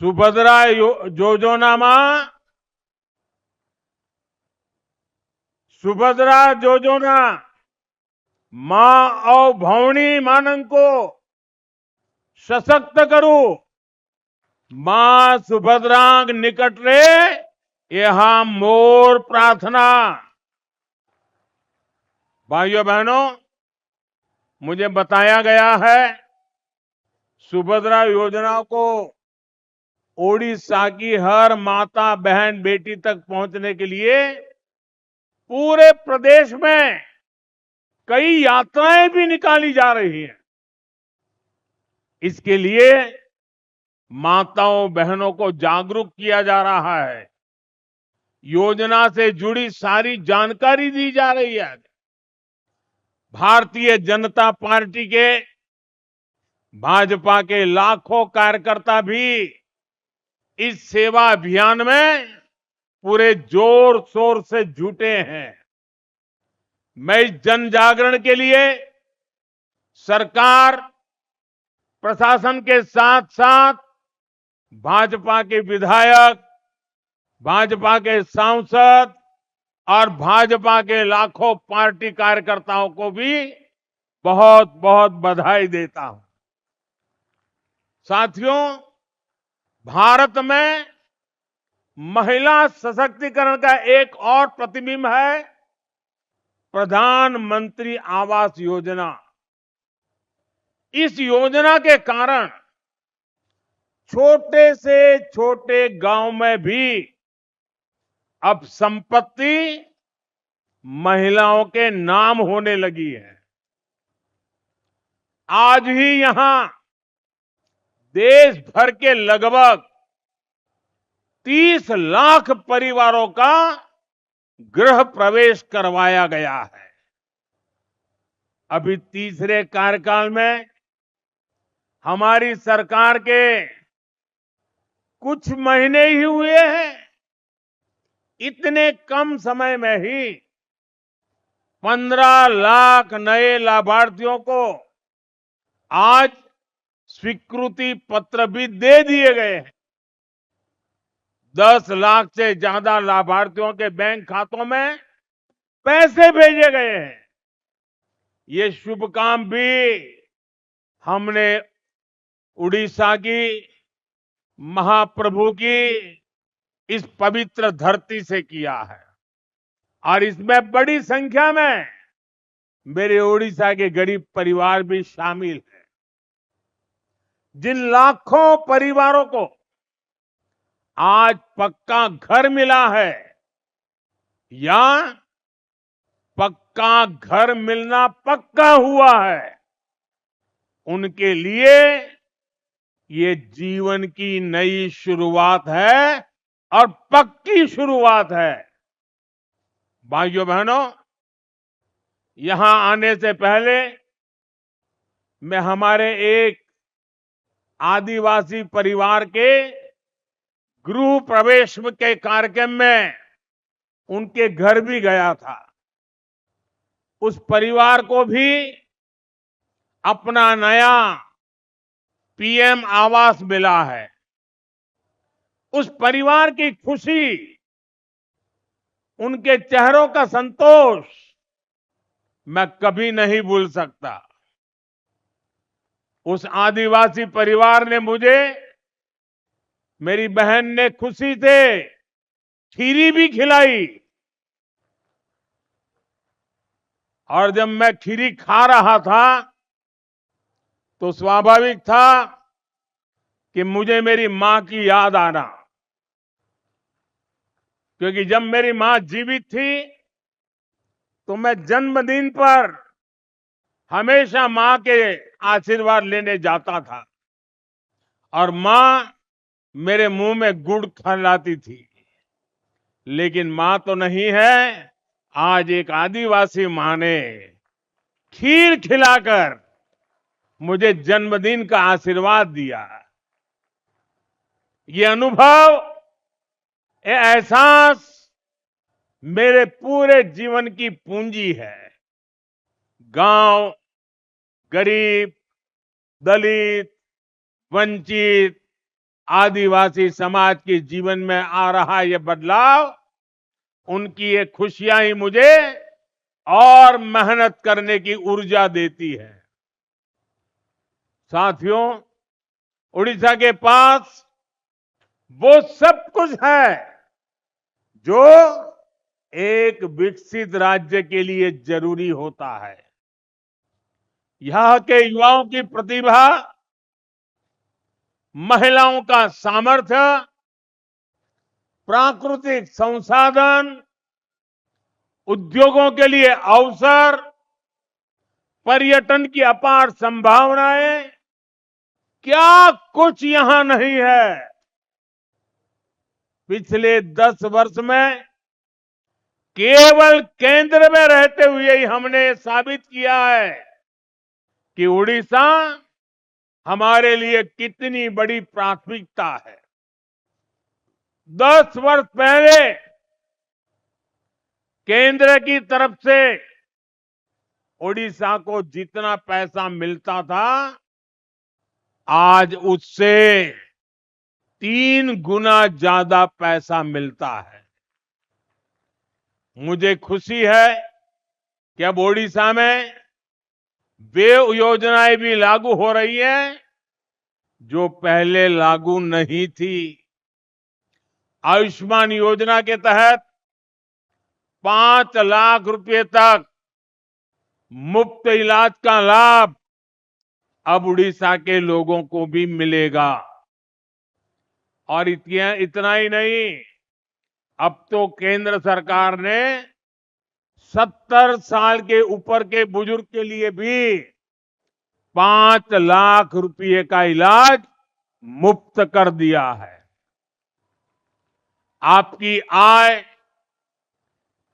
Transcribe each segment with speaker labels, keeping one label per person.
Speaker 1: सुभद्रा योजनाમાં सुभद्रा योजना मां और भौणी मानन को सशक्त करू मां सुभद्रांग निकट रे यहां मोर प्रार्थना। भाइयों बहनों, मुझे बताया गया है सुभद्रा योजना को ओडिशा की हर माता बहन बेटी तक पहुंचने के लिए पूरे प्रदेश में कई यात्राएं भी निकाली जा रही हैं। इसके लिए माताओं बहनों को जागरूक किया जा रहा है, योजना से जुड़ी सारी जानकारी दी जा रही है। भारतीय जनता पार्टी के भाजपा के लाखों कार्यकर्ता भी इस सेवा अभियान में पूरे जोर शोर से जुटे हैं। मैं इस जन जागरण के लिए सरकार प्रशासन के साथ साथ भाजपा के विधायक, भाजपा के सांसद और भाजपा के लाखों पार्टी कार्यकर्ताओं को भी बहुत बहुत बधाई देता हूं। साथियों, भारत में महिला सशक्तिकरण का एक और प्रतिबिंब है प्रधानमंत्री आवास योजना। इस योजना के कारण छोटे से छोटे गांव में भी अब संपत्ति महिलाओं के नाम होने लगी है। आज ही यहां देश भर के लगभग 30 लाख परिवारों का गृह प्रवेश करवाया गया है। अभी तीसरे कार्यकाल में हमारी सरकार के कुछ महीने ही हुए हैं, इतने कम समय में ही 15 लाख नए लाभार्थियों को आज स्वीकृति पत्र भी दे दिए गए हैं। 10 लाख से ज्यादा लाभार्थियों के बैंक खातों में पैसे भेजे गए हैं। ये शुभ काम भी हमने उड़ीसा की महाप्रभु की इस पवित्र धरती से किया है और इसमें बड़ी संख्या में मेरे ओडिशा के गरीब परिवार भी शामिल हैं। जिन लाखों परिवारों को आज पक्का घर मिला है या पक्का घर मिलना पक्का हुआ है, उनके लिए ये जीवन की नई शुरुआत है और पक्की शुरुआत है। भाइयों बहनों, यहां आने से पहले मैं हमारे एक आदिवासी परिवार के गृह प्रवेश के कार्यक्रम में उनके घर भी गया था। उस परिवार को भी अपना नया पीएम आवास मिला है। उस परिवार की खुशी, उनके चेहरों का संतोष मैं कभी नहीं भूल सकता। उस आदिवासी परिवार ने मुझे, मेरी बहन ने खुशी से खीरी भी खिलाई और जब मैं खीरी खा रहा था तो स्वाभाविक था कि मुझे मेरी मां की याद आना, क्योंकि जब मेरी मां जीवित थी तो मैं जन्मदिन पर हमेशा मां के आशीर्वाद लेने जाता था और मां मेरे मुंह में गुड़ खिलाती थी। लेकिन मां तो नहीं है, आज एक आदिवासी मां ने खीर खिलाकर मुझे जन्मदिन का आशीर्वाद दिया। ये अनुभव, ये एहसास मेरे पूरे जीवन की पूंजी है। गांव, गरीब, दलित, वंचित, आदिवासी समाज के जीवन में आ रहा ये बदलाव, उनकी ये खुशियां ही मुझे और मेहनत करने की ऊर्जा देती है। साथियों, उड़ीसा के पास वो सब कुछ है जो एक विकसित राज्य के लिए जरूरी होता है। यहां के युवाओं की प्रतिभा, महिलाओं का सामर्थ्य, प्राकृतिक संसाधन, उद्योगों के लिए अवसर, पर्यटन की अपार संभावनाएं, क्या कुछ यहां नहीं है। पिछले 10 वर्ष में केवल केंद्र में रहते हुए ही हमने साबित किया है कि उड़ीसा हमारे लिए कितनी बड़ी प्राथमिकता है। 10 वर्ष पहले केंद्र की तरफ से उड़ीसा को जितना पैसा मिलता था, आज उससे 3 गुना ज्यादा पैसा मिलता है। मुझे खुशी है कि अब ओडिशा में वे योजनाएं भी लागू हो रही हैं जो पहले लागू नहीं थी। आयुष्मान योजना के तहत 5 लाख रुपए तक मुफ्त इलाज का लाभ अब उड़ीसा के लोगों को भी मिलेगा। और इतना ही नहीं, अब तो केंद्र सरकार ने 70 साल के ऊपर के बुजुर्ग के लिए भी 5 लाख रुपए का इलाज मुफ्त कर दिया है। आपकी आय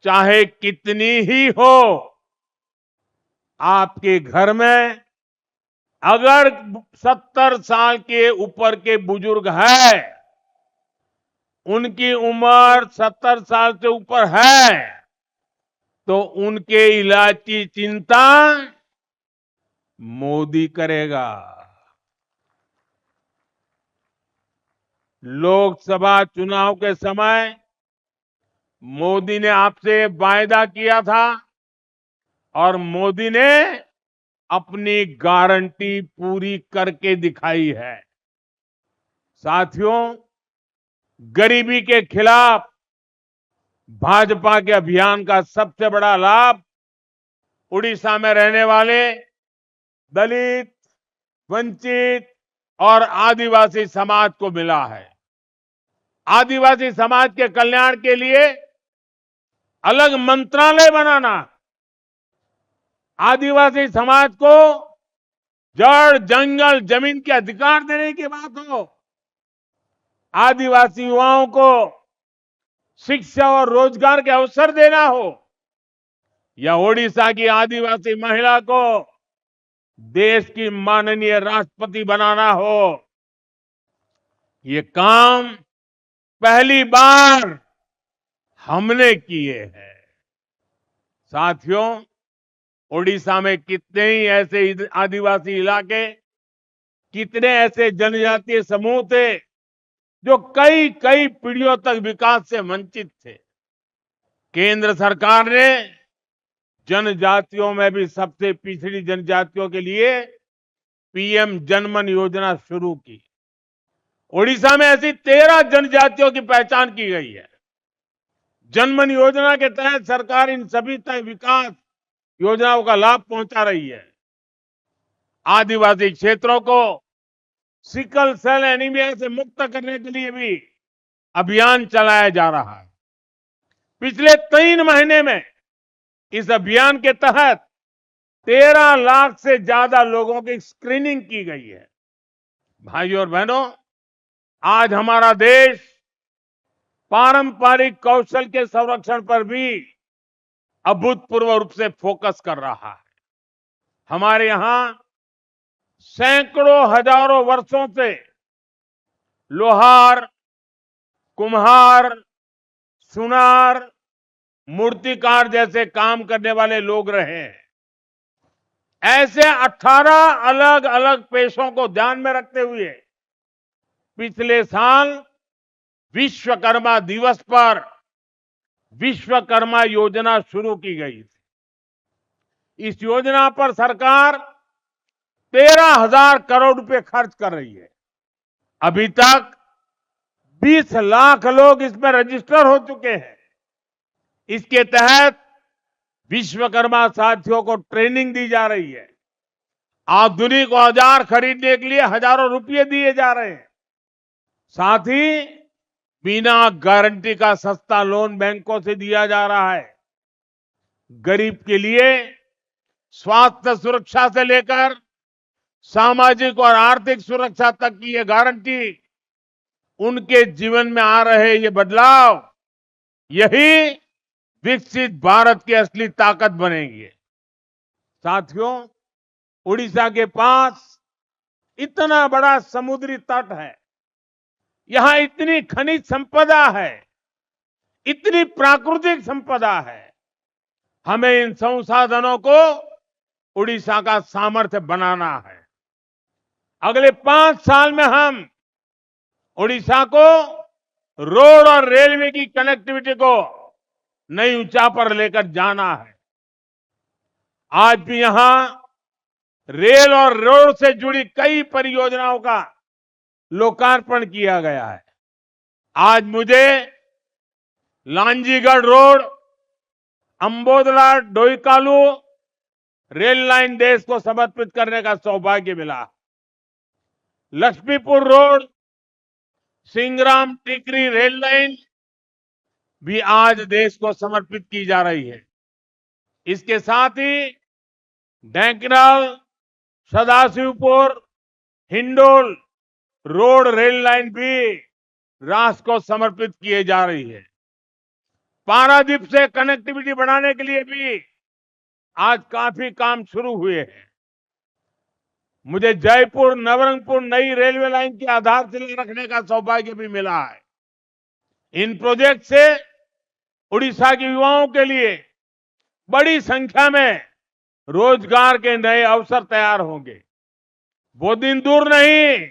Speaker 1: चाहे कितनी ही हो, आपके घर में अगर 70 साल के ऊपर के बुजुर्ग हैं, उनकी उम्र 70 साल से ऊपर है, तो उनके इलाज की चिंता मोदी करेगा। लोकसभा चुनाव के समय मोदी ने आपसे वायदा किया था और मोदी ने अपनी गारंटी पूरी करके दिखाई है। साथियों, गरीबी के खिलाफ भाजपा के अभियान का सबसे बड़ा लाभ उड़ीसा में रहने वाले दलित, वंचित और आदिवासी समाज को मिला है। आदिवासी समाज के कल्याण के लिए अलग मंत्रालय बनाना, आदिवासी समाज को जड़, जंगल, जमीन के अधिकार देने की बात हो, आदिवासी युवाओं को शिक्षा और रोजगार के अवसर देना हो, या ओडिशा की आदिवासी महिला को देश की माननीय राष्ट्रपति बनाना हो, ये काम पहली बार हमने किए हैं। साथियों, ओडिशा में कितने ही ऐसे आदिवासी इलाके, कितने ऐसे जनजातीय समूह थे जो कई कई पीढ़ियों तक विकास से वंचित थे। केंद्र सरकार ने जनजातियों में भी सबसे पिछड़ी जनजातियों के लिए पीएम जनमन योजना शुरू की। ओडिशा में ऐसी 13 जनजातियों की पहचान की गई है। जनमन योजना के तहत सरकार इन सभी तक विकास योजनाओं का लाभ पहुंचा रही है। आदिवासी क्षेत्रों को सिकल सेल एनीमिया से मुक्त करने के लिए भी अभियान चलाया जा रहा है। पिछले 3 महीने में इस अभियान के तहत 13 लाख से ज्यादा लोगों की स्क्रीनिंग की गई है। भाइयों और बहनों, आज हमारा देश पारंपरिक कौशल के संरक्षण पर भी अभूतपूर्व रूप से फोकस कर रहा है। हमारे यहां सैकड़ों हजारों वर्षों से लोहार, कुम्हार, सुनार, मूर्तिकार जैसे काम करने वाले लोग रहे हैं। ऐसे 18 अलग अलग पेशों को ध्यान में रखते हुए पिछले साल विश्वकर्मा दिवस पर विश्वकर्मा योजना शुरू की गई थी। इस योजना पर सरकार 13,000 करोड़ रुपए खर्च कर रही है। अभी तक 20 लाख लोग इसमें रजिस्टर हो चुके हैं। इसके तहत विश्वकर्मा साथियों को ट्रेनिंग दी जा रही है। आधुनिक औजार खरीदने के लिए हजारों रुपए दिए जा रहे हैं। साथ ही बिना गारंटी का सस्ता लोन बैंकों से दिया जा रहा है। गरीब के लिए स्वास्थ्य सुरक्षा से लेकर सामाजिक और आर्थिक सुरक्षा तक की ये गारंटी, उनके जीवन में आ रहे ये बदलाव, यही विकसित भारत की असली ताकत बनेंगे। साथियों, उड़ीसा के पास इतना बड़ा समुद्री तट है, यहां इतनी खनिज संपदा है, इतनी प्राकृतिक संपदा है। हमें इन संसाधनों को उड़ीसा का सामर्थ्य बनाना है। अगले 5 साल में हम उड़ीसा को रोड और रेलवे की कनेक्टिविटी को नई ऊंचाई पर लेकर जाना है। आज भी यहां रेल और रोड से जुड़ी कई परियोजनाओं का लोकार्पण किया गया है। आज मुझे लांजीगढ़ रोड, अंबोदला डोईकालू रेल लाइन देश को समर्पित करने का सौभाग्य मिला। लक्ष्मीपुर रोड, सिंगराम टिकरी रेल लाइन भी आज देश को समर्पित की जा रही है। इसके साथ ही Dhenkanal, Sadashivpur, Hindol road rail line भी राष्ट्र को समर्पित किए जा रही है। पारादीप से कनेक्टिविटी बढ़ाने के लिए भी आज काफी काम शुरू हुए हैं। मुझे जयपुर नवरंगपुर नई रेलवे लाइन की आधारशिला रखने का सौभाग्य भी मिला है। इन प्रोजेक्ट से उड़ीसा के युवाओं के लिए बड़ी संख्या में रोजगार के नए अवसर तैयार होंगे। वो दिन दूर नहीं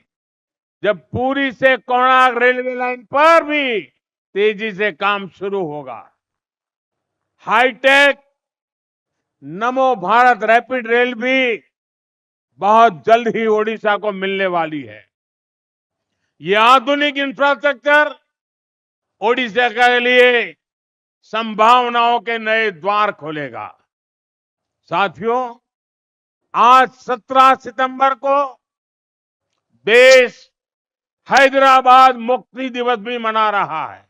Speaker 1: जब पुरी से कोणार्क रेलवे लाइन पर भी तेजी से काम शुरू होगा। हाईटेक नमो भारत रैपिड रेल भी बहुत जल्द ही ओडिशा को मिलने वाली है। ये आधुनिक इंफ्रास्ट्रक्चर ओडिशा के लिए संभावनाओं के नए द्वार खोलेगा। साथियों, आज 17 सितंबर को देश हैदराबाद मुक्ति दिवस भी मना रहा है।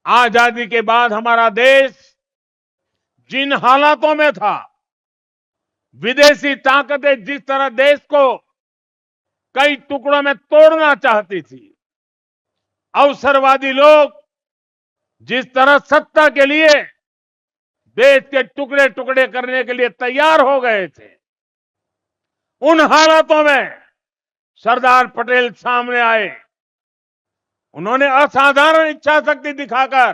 Speaker 1: आजादी के बाद हमारा देश जिन हालातों में था, विदेशी ताकतें जिस तरह देश को कई टुकड़ों में तोड़ना चाहती थी, अवसरवादी लोग जिस तरह सत्ता के लिए देश के टुकड़े टुकड़े करने के लिए तैयार हो गए थे, उन हालातों में सरदार पटेल सामने आए। उन्होंने असाधारण इच्छा शक्ति दिखाकर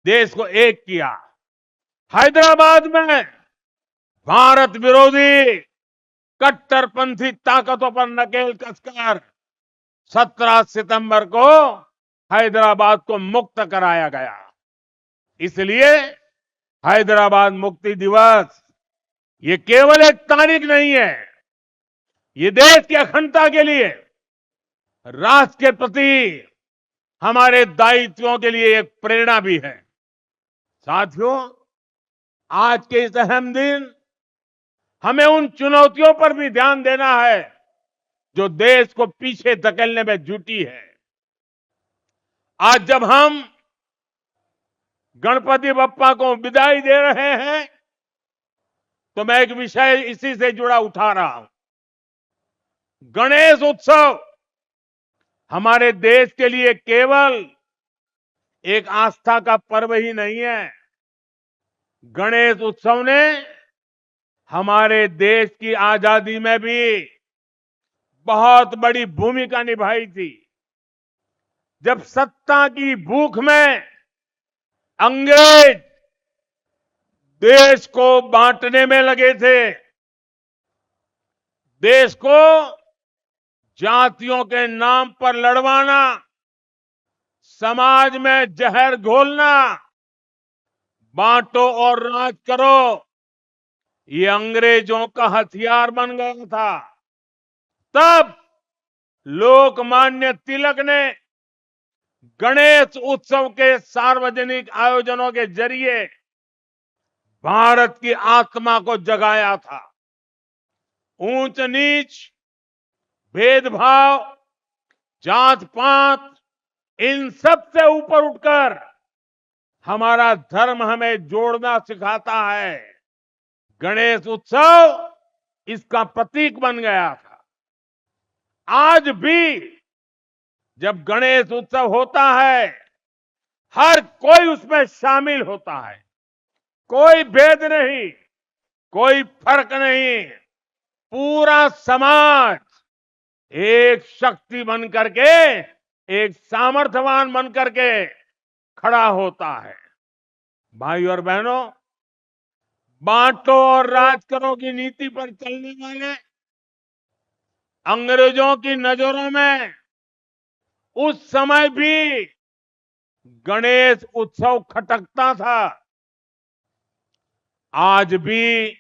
Speaker 1: देश को एक किया। हैदराबाद में भारत विरोधी कट्टरपंथी ताकतों पर नकेल कसकर 17 सितंबर को हैदराबाद को मुक्त कराया गया। इसलिए हैदराबाद मुक्ति दिवस ये केवल एक तारीख नहीं है, ये देश की अखंडता के लिए, राष्ट्र के प्रति हमारे दायित्वों के लिए एक प्रेरणा भी है। साथियों, आज के इस अहम दिन हमें उन चुनौतियों पर भी ध्यान देना है जो देश को पीछे धकेलने में जुटी है। आज जब हम गणपति बप्पा को विदाई दे रहे हैं, तो मैं एक विषय इसी से जुड़ा उठा रहा हूं। गणेश उत्सव हमारे देश के लिए केवल एक आस्था का पर्व ही नहीं है। गणेश उत्सव ने हमारे देश की आजादी में भी बहुत बड़ी भूमिका निभाई थी। जब सत्ता की भूख में अंग्रेज देश को बांटने में लगे थे, देश को जातियों के नाम पर लड़वाना, समाज में जहर घोलना, बांटो और राज करो, ये अंग्रेजों का हथियार बन गया था। तब लोकमान्य तिलक ने गणेश उत्सव के सार्वजनिक आयोजनों के जरिए भारत की आत्मा को जगाया था। ऊंच नीच, भेदभाव, जात पात, इन सब से ऊपर उठकर हमारा धर्म हमें जोड़ना सिखाता है। गणेश उत्सव इसका प्रतीक बन गया था। आज भी जब गणेश उत्सव होता है, हर कोई उसमें शामिल होता है। कोई भेद नहीं, कोई फर्क नहीं। पूरा समाज एक शक्ति बन करके, एक सामर्थ्यवान बन करके खड़ा होता है। भाई और बहनों, बांटो और राज करो की नीति पर चलने वाले अंग्रेजों की नजरों में उस समय भी गणेश उत्सव खटकता था। आज भी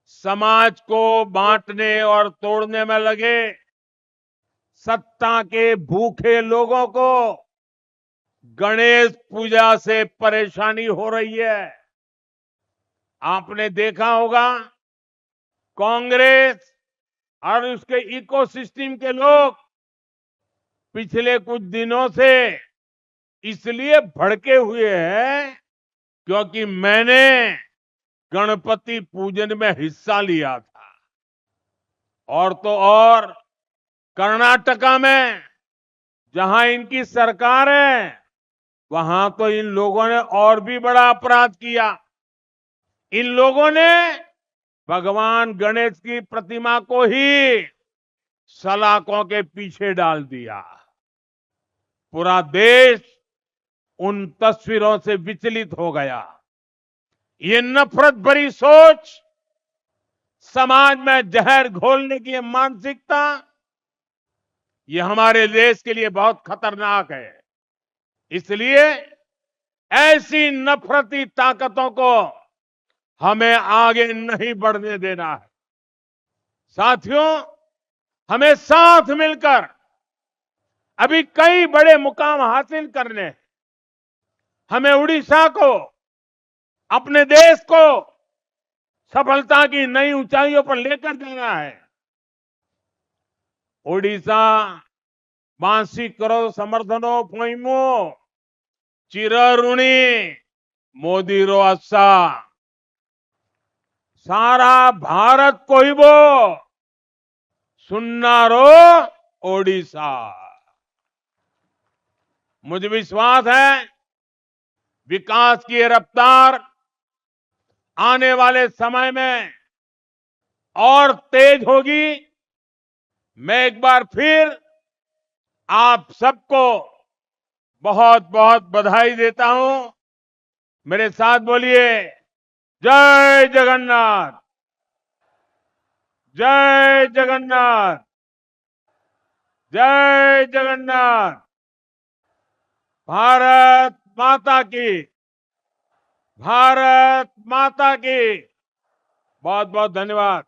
Speaker 1: समाज को बांटने और तोड़ने में लगे सत्ता के भूखे लोगों को गणेश पूजा से परेशानी हो रही है। आपने देखा होगा, कांग्रेस और उसके इकोसिस्टम के लोग पिछले कुछ दिनों से इसलिए भड़के हुए हैं क्योंकि मैंने गणपति पूजन में हिस्सा लिया था। और तो और कर्नाटका में जहां इनकी सरकार है, वहां तो इन लोगों ने और भी बड़ा अपराध किया। इन लोगों ने भगवान गणेश की प्रतिमा को ही सलाखों के पीछे डाल दिया। पूरा देश उन तस्वीरों से विचलित हो गया। ये नफरत भरी सोच, समाज में जहर घोलने की मानसिकता, ये हमारे देश के लिए बहुत खतरनाक है। इसलिए ऐसी नफरती ताकतों को हमें आगे नहीं बढ़ने देना है। साथियों, हमें साथ मिलकर अभी कई बड़े मुकाम हासिल करने हैं। हमें उड़ीसा को, अपने देश को सफलता की नई ऊंचाइयों पर लेकर जाना है। ओडिशा बांसी करो समर्थनो पोइमो चिरऋणी मोदी रो अस्सा सारा भारत कोइबो सुन्नारो ओडिशा। मुझे विश्वास है विकास की ये रफ्तार आने वाले समय में और तेज होगी। मैं एक बार फिर आप सबको बहुत बहुत बधाई देता हूं। मेरे साथ बोलिए, जय जगन्नाथ, जय जगन्नाथ, जय जगन्नाथ। भारत माता की, भारत माता की। बहुत बहुत धन्यवाद।